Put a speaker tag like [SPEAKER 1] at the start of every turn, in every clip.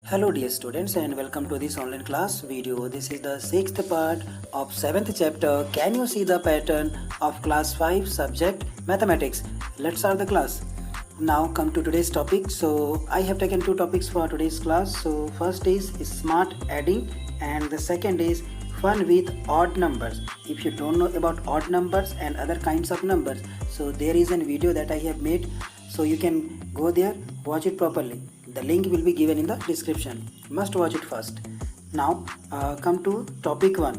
[SPEAKER 1] Hello dear students and welcome to this online class video. This is the sixth part of 7th chapter. Can you see the pattern of class 5 subject mathematics? Let's start the class. Now come to today's topic. So I have taken two topics for today's class. So first is smart adding and the second is fun with odd numbers. If you don't know about odd numbers and other kinds of numbers, so there is a video that I have made, so you can go there, watch it properly. The link will be given in the description. Must watch it first. Now come to topic 1,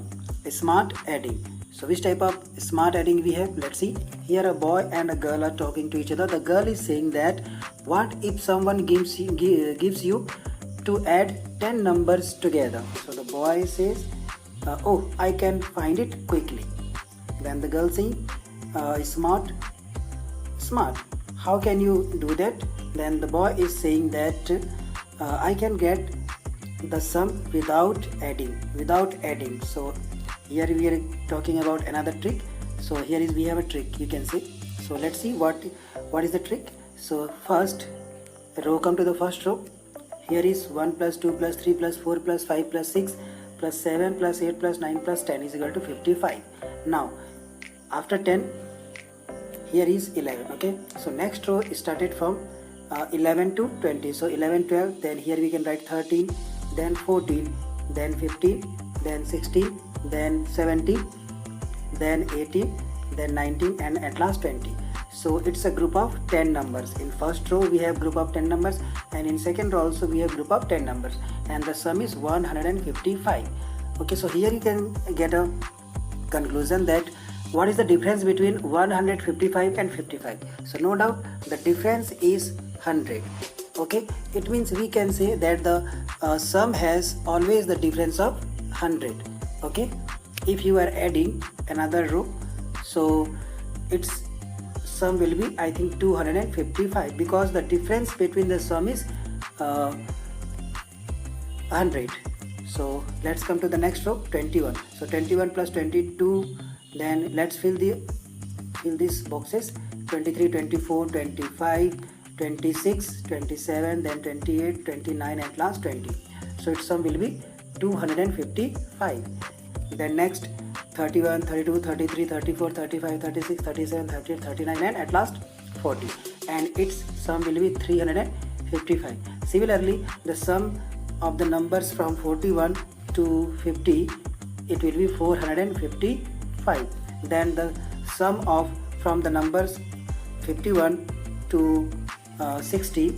[SPEAKER 1] smart adding. So which type of smart adding we have? Let's see. Here a boy and a girl are talking to each other. The girl is saying that what if someone gives you to add 10 numbers together? So the boy says, oh, I can find it quickly. Then the girl says, smart, how can you do that? Then the boy is saying that I can get the sum without adding. So here we are talking about another trick. So here is we have a trick, you can see. So let's see what is the trick. So first row, come to the first row. Here is 1 plus 2 plus 3 plus 4 plus 5 plus 6 plus 7 plus 8 plus 9 plus 10 is equal to 55. Now after 10, here is 11. Okay, so next row is started from 11 to 20. So 11, 12, then here we can write 13, then 14, then 15, then 16, then 17, then 18, then 19, and at last 20. So it's a group of 10 numbers. In first row we have group of 10 numbers, and in second row also we have group of 10 numbers, and the sum is 155. Okay, so here you can get a conclusion that what is the difference between 155 and 55. So no doubt the difference is 100. Okay, it means we can say that the sum has always the difference of 100. Okay, if you are adding another row, so its sum will be, I think, 255, because the difference between the sum is 100. So let's come to the next row, 21. So 21 plus 22, then let's fill these boxes, 23, 24, 25, 26, 27, then 28, 29, and last 20. So its sum will be 255. Then next 31, 32, 33, 34, 35, 36, 37, 38, 39, and at last 40, and its sum will be 355. Similarly, the sum of the numbers from 41 to 50, it will be 455. Then the sum of from the numbers 51 to 60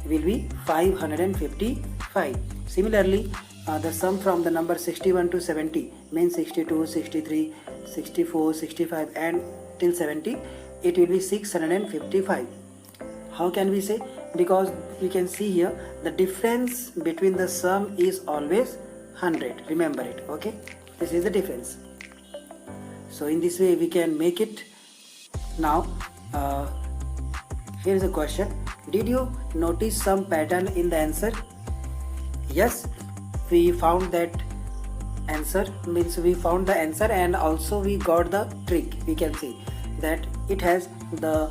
[SPEAKER 1] will be 555. Similarly, the sum from the number 61 to 70 means 62, 63, 64, 65, and till 70, it will be 655. How can we say? Because you can see here the difference between the sum is always 100. Remember it. Okay, this is the difference. So in this way we can make it. Now here is a question. Did you notice some pattern in the answer? Yes, we found that answer, means we found the answer, and also we got the trick. We can see that it has the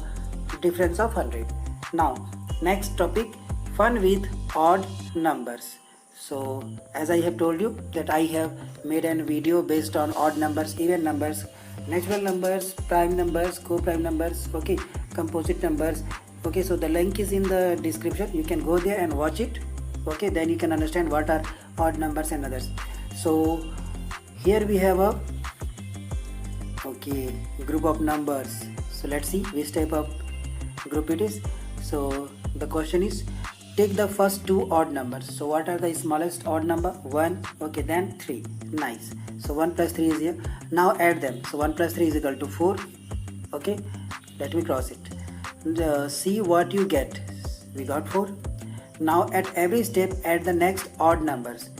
[SPEAKER 1] difference of 100. Now next topic, fun with odd numbers. So as I have told you that I have made a video based on odd numbers, even numbers, natural numbers, prime numbers, co-prime numbers, okay, composite numbers. Okay, so the link is in the description. You can go there and watch it. Okay, then you can understand what are odd numbers and others. So here we have a group of numbers. So let's see which type of group it is. So the question is, take the first two odd numbers. So what are the smallest odd number? 1. Okay, then 3. Nice. So 1 plus 3 is here. Now add them. So 1 plus 3 is equal to 4. Okay, let me cross it. See what you get. We got 4. Now at every step add the next odd numbers.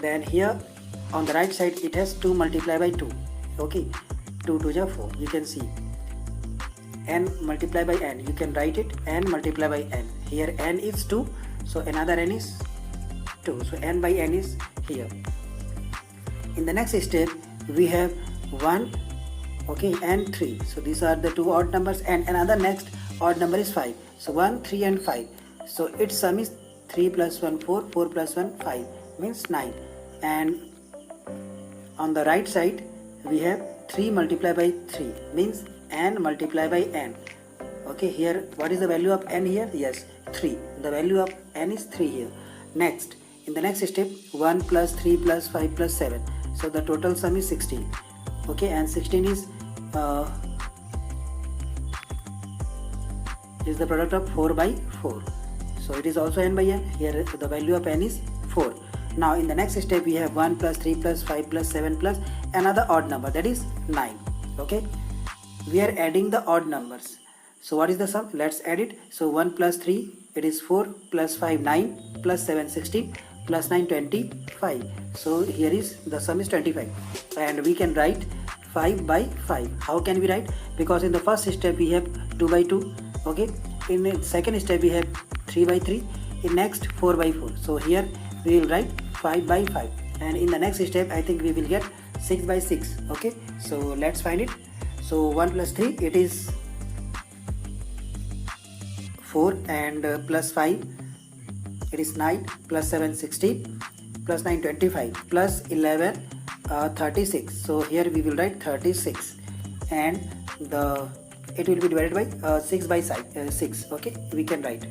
[SPEAKER 1] Then here on the right side it has 2 multiplied by 2. Okay, 2 to the 4. You can see n multiplied by n. You can write it n multiplied by n. Here n is 2, so another n is 2. So n by n is here. In the next step we have 1, okay, and 3. So these are the two odd numbers, and another next odd number is 5. So 1, 3, and 5. So its sum is 3 plus 1 4, 4 plus 1 5 means 9. And on the right side we have 3 multiplied by 3 means n multiplied by n. Okay, here what is the value of n here? Yes, 3. The value of n is 3 here. Next, in the next step, 1 plus 3 plus 5 plus 7. So the total sum is 16. Okay, and 16 is the product of 4 by 4. So it is also n by n. Here the value of n is 4. Now in the next step we have 1 plus 3 plus 5 plus 7 plus another odd number, that is 9. Okay, we are adding the odd numbers. So what is the sum? Let's add it. So 1 plus 3, it is 4, plus 5 9, plus 7 16, plus 9 25. So here is the sum is 25, and we can write 5 by 5. How can we write? Because in the first step we have 2 by 2. Okay, in the second step we have 3 by 3, in next 4 by 4. So here we will write 5 by 5, and in the next step I think we will get 6 by 6. Okay, so let's find it. So 1 plus 3, it is 4, and plus 5, it is 9, plus 7 16, plus 9 25, plus 11 36. So here we will write 36, and it will be divided by 6 by 6. Okay, we can write,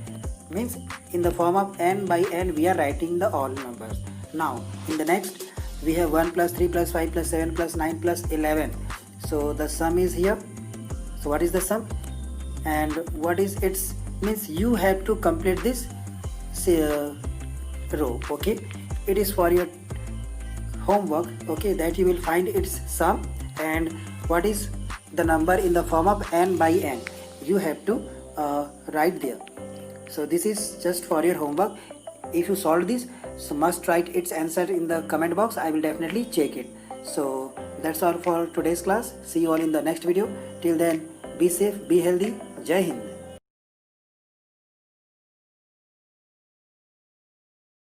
[SPEAKER 1] means in the form of n by n we are writing the all numbers. Now in the next we have 1 plus 3 plus 5 plus 7 plus 9 plus 11. So the sum is here. So what is the sum, and what is its, means you have to complete this row. Okay, it is for your homework. Okay, that you will find its sum and what is the number in the form of n by n. You have to write there. So this is just for your homework. If you solve this, so must write its answer in the comment box. I will definitely check it. So that's all for today's class. See you all in the next video. Till then, be safe, be healthy. Jai Hind.